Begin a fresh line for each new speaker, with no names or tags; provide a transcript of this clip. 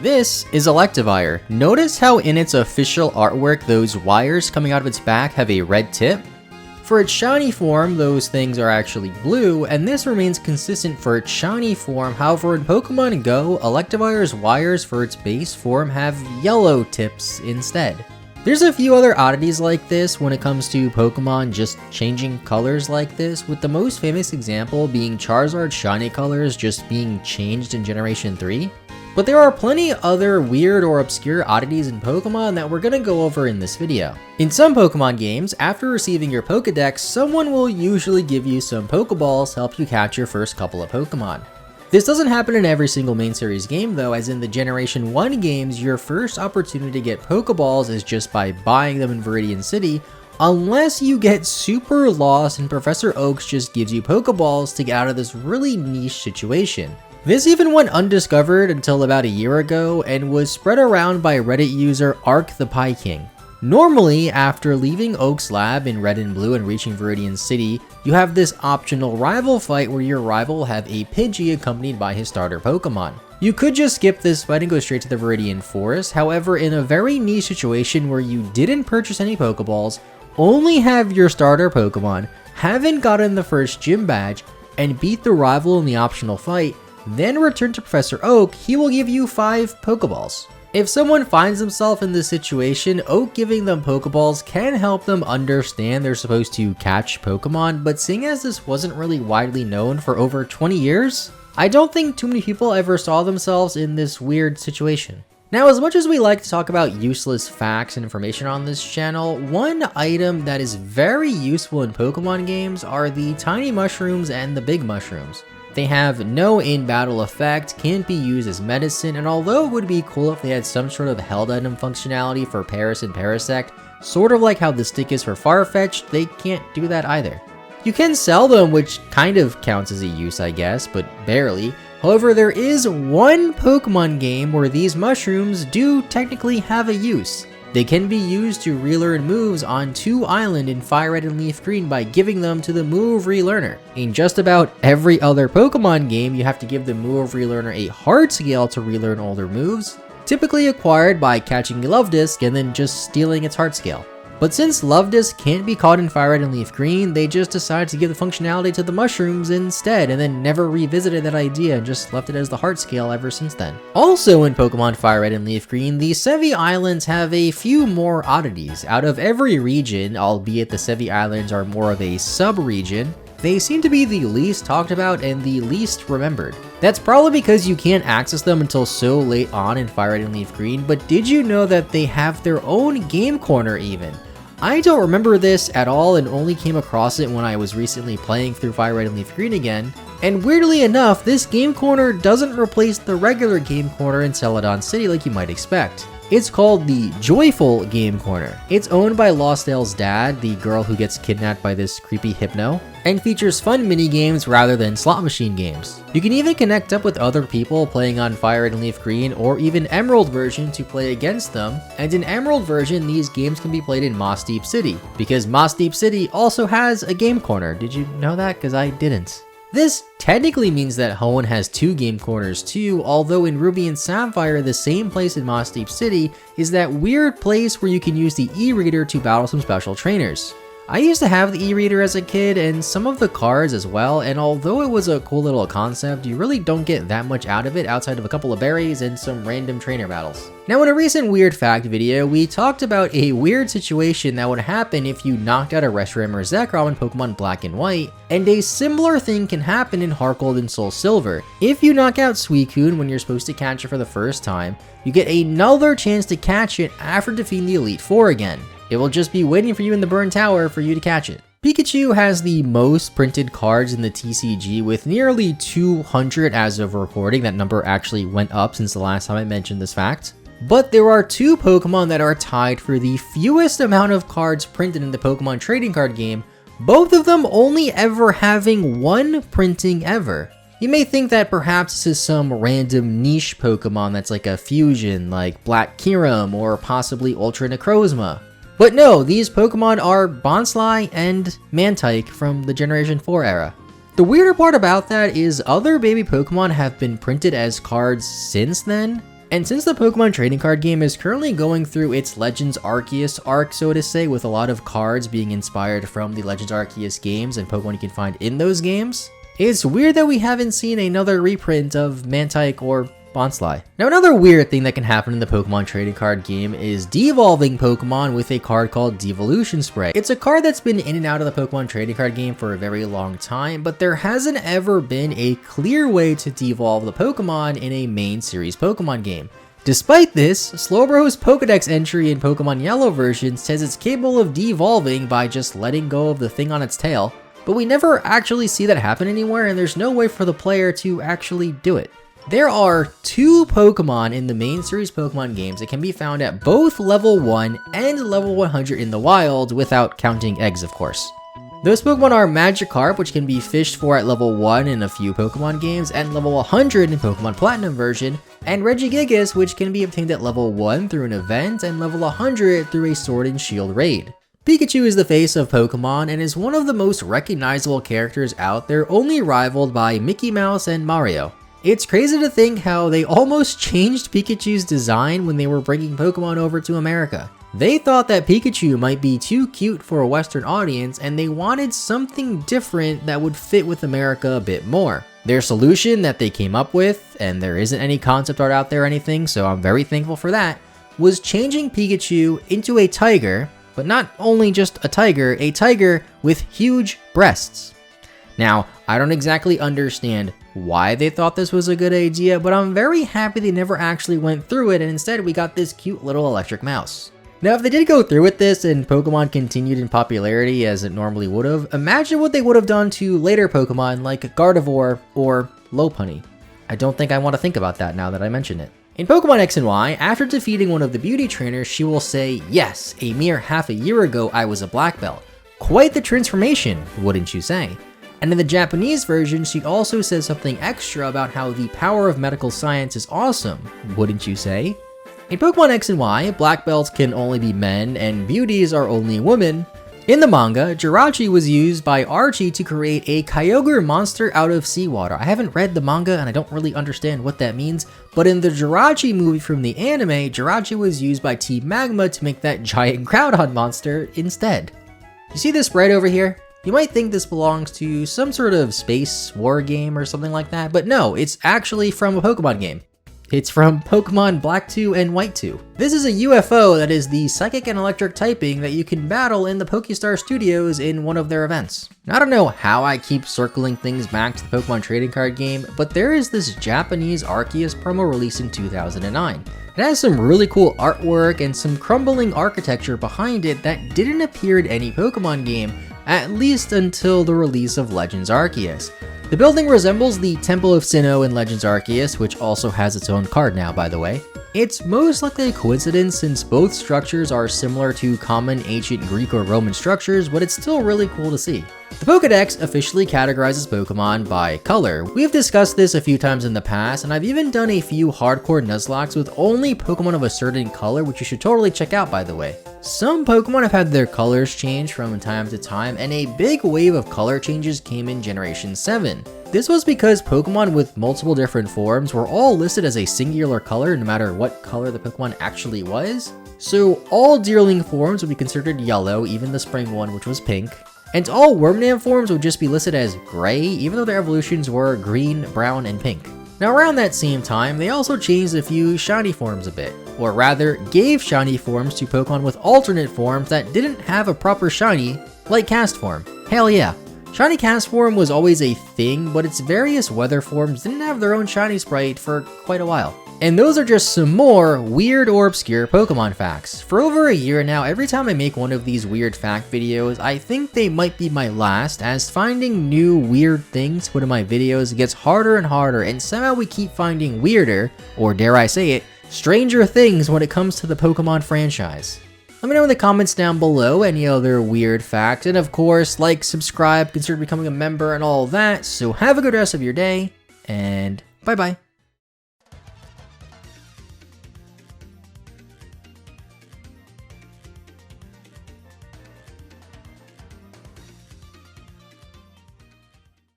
This is Electivire. Notice how in its official artwork those wires coming out of its back have a red tip? For its shiny form, those things are actually blue, and this remains consistent for its shiny form. However, in Pokemon Go, Electivire's wires for its base form have yellow tips instead. There's a few other oddities like this when it comes to Pokemon just changing colors like this, with the most famous example being Charizard's shiny colors just being changed in Generation 3. But there are plenty other weird or obscure oddities in Pokemon that we're gonna go over in this video. In some Pokemon games, after receiving your Pokedex, someone will usually give you some Pokeballs to help you catch your first couple of Pokemon. This doesn't happen in every single main series game though, as in the Generation 1 games, your first opportunity to get Pokeballs is just by buying them in Viridian City, unless you get super lost and Professor Oaks just gives you Pokeballs to get out of this really niche situation. This even went undiscovered until about a year ago and was spread around by Reddit user Ark the Pie King. Normally, after leaving Oak's lab in Red and Blue and reaching Viridian City, you have this optional rival fight where your rival will have a Pidgey accompanied by his starter Pokemon. You could just skip this fight and go straight to the Viridian Forest, however, in a very niche situation where you didn't purchase any Pokeballs, only have your starter Pokemon, haven't gotten the first gym badge, and beat the rival in the optional fight, then return to Professor Oak, he will give you 5 Pokeballs. If someone finds themselves in this situation, Oak giving them Pokeballs can help them understand they're supposed to catch Pokemon, but seeing as this wasn't really widely known for over 20 years, I don't think too many people ever saw themselves in this weird situation. Now, as much as we like to talk about useless facts and information on this channel, one item that is very useful in Pokemon games are the tiny mushrooms and the big mushrooms. They have no in-battle effect, can't be used as medicine, and although it would be cool if they had some sort of held item functionality for Paras and Parasect, sort of like how the stick is for Farfetch'd, they can't do that either. You can sell them, which kind of counts as a use I guess, but barely. However, there is one Pokemon game where these mushrooms do technically have a use. They can be used to relearn moves on 2 Island in Fire Red and Leaf Green by giving them to the Move Relearner. In just about every other Pokemon game, you have to give the Move Relearner a Heart Scale to relearn older moves, typically acquired by catching a Love Disc and then just stealing its Heart Scale. But since Love Disc can't be caught in Fire Red and Leaf Green, they just decided to give the functionality to the mushrooms instead, and then never revisited that idea and just left it as the Heart Scale ever since then. Also in Pokemon Fire Red and Leaf Green, the Sevii Islands have a few more oddities. Out of every region, albeit the Sevii Islands are more of a sub-region, they seem to be the least talked about and the least remembered. That's probably because you can't access them until so late on in Fire Red and Leaf Green, but did you know that they have their own game corner even? I don't remember this at all and only came across it when I was recently playing through Fire Red and Leaf Green again, and weirdly enough, this game corner doesn't replace the regular game corner in Celadon City like you might expect. It's called the Joyful Game Corner. It's owned by Lostdale's dad, the girl who gets kidnapped by this creepy hypno, and features fun mini-games rather than slot machine games. You can even connect up with other people playing on Fire Red and Leaf Green or even Emerald version to play against them, and in Emerald version these games can be played in Moss Deep City, because Moss Deep City also has a game corner. Did you know that? Because I didn't. This technically means that Hoenn has 2 game corners too, although in Ruby and Sapphire, the same place in Moss Deep City is that weird place where you can use the e-reader to battle some special trainers. I used to have the e-reader as a kid and some of the cards as well, and although it was a cool little concept, you really don't get that much out of it outside of a couple of berries and some random trainer battles. Now, in a recent weird fact video, we talked about a weird situation that would happen if you knocked out a Reshiram or Zekrom in Pokemon Black and White, and a similar thing can happen in Heart Gold and Soul Silver. If you knock out Suicune when you're supposed to catch it for the first time, you get another chance to catch it after defeating the Elite Four again. It will just be waiting for you in the Burn Tower for you to catch it. Pikachu has the most printed cards in the TCG with nearly 200 as of recording. That number actually went up since the last time I mentioned this fact. But there are 2 Pokemon that are tied for the fewest amount of cards printed in the Pokemon trading card game, both of them only ever having 1 printing ever. You may think that perhaps this is some random niche Pokemon that's like a fusion, like Black Kyurem or possibly Ultra Necrozma. But no, these Pokemon are Bonsly and Mantike from the Generation 4 era. The weirder part about that is other baby Pokemon have been printed as cards since then, And since the Pokemon trading card game is currently going through its Legends Arceus arc, so to say, with a lot of cards being inspired from the Legends Arceus games and Pokemon you can find in those games, it's weird that we haven't seen another reprint of Mantike or Bonsly. Now, another weird thing that can happen in the Pokemon trading card game is devolving Pokemon with a card called Devolution Spray. It's a card that's been in and out of the Pokemon trading card game for a very long time, but there hasn't ever been a clear way to devolve the Pokemon in a main series Pokemon game. Despite this, Slowbro's Pokedex entry in Pokemon Yellow version says it's capable of devolving by just letting go of the thing on its tail, but we never actually see that happen anywhere, and there's no way for the player to actually do it. There are 2 Pokemon in the main series Pokemon games that can be found at both level 1 and level 100 in the wild, without counting eggs, of course. Those Pokemon are Magikarp, which can be fished for at level 1 in a few Pokemon games, and level 100 in Pokemon Platinum version, and Regigigas, which can be obtained at level 1 through an event, and level 100 through a Sword and Shield raid. Pikachu is the face of Pokemon and is one of the most recognizable characters out there, only rivaled by Mickey Mouse and Mario. It's crazy to think how they almost changed Pikachu's design when they were bringing Pokemon over to America. They thought that Pikachu might be too cute for a Western audience, and they wanted something different that would fit with America a bit more. Their solution that they came up with, and there isn't any concept art out there or anything, so I'm very thankful for that, was changing Pikachu into a tiger, but not only just a tiger with huge breasts. Now, I don't exactly understand why they thought this was a good idea, but I'm very happy they never actually went through it, and instead we got this cute little electric mouse. Now, if they did go through with this and Pokemon continued in popularity as it normally would have, imagine what they would have done to later Pokemon like Gardevoir or Lopunny. I don't think I want to think about that now that I mention it. In Pokemon X and Y, after defeating one of the beauty trainers, she will say, "Yes, a mere half a year ago I was a black belt." Quite the transformation, wouldn't you say? And in the Japanese version, she also says something extra about how the power of medical science is awesome, wouldn't you say? In Pokemon X and Y, black belts can only be men and beauties are only women. In the manga, Jirachi was used by Archie to create a Kyogre monster out of seawater. I haven't read the manga and I don't really understand what that means, but in the Jirachi movie from the anime, Jirachi was used by Team Magma to make that giant Groudon monster instead. You see this sprite over here? You might think this belongs to some sort of space war game or something like that, but no, it's actually from a Pokemon game. It's from Pokemon Black 2 and White 2. This is a UFO that is the psychic and electric typing that you can battle in the Pokestar Studios in one of their events. Now, I don't know how I keep circling things back to the Pokemon trading card game, but there is this Japanese Arceus promo released in 2009. It has some really cool artwork and some crumbling architecture behind it that didn't appear in any Pokemon game, at least until the release of Legends Arceus. The building resembles the Temple of Sinnoh in Legends Arceus, which also has its own card now, by the way. It's most likely a coincidence since both structures are similar to common ancient Greek or Roman structures, but it's still really cool to see. The Pokedex officially categorizes Pokemon by color. We have discussed this a few times in the past, and I've even done a few hardcore Nuzlockes with only Pokemon of a certain color, which you should totally check out, by the way. Some Pokemon have had their colors change from time to time, and a big wave of color changes came in Generation 7. This was because Pokemon with multiple different forms were all listed as a singular color no matter what color the Pokemon actually was. So all Deerling forms would be considered yellow, even the Spring one, which was pink. And all Wormadam forms would just be listed as gray, even though their evolutions were green, brown, and pink. Now, around that same time, they also changed a few shiny forms a bit, or rather, gave shiny forms to Pokemon with alternate forms that didn't have a proper shiny, like Cast form. Hell yeah. Shiny Cast form was always a thing, but its various weather forms didn't have their own shiny sprite for quite a while. And those are just some more weird or obscure Pokemon facts. For over a year now, every time I make one of these weird fact videos, I think they might be my last, as finding new weird things to put in my videos gets harder and harder, and somehow we keep finding weirder, or dare I say it, stranger things when it comes to the Pokemon franchise. Let me know in the comments down below any other weird facts, and of course, like, subscribe, consider becoming a member, and all that. So have a good rest of your day, and bye bye.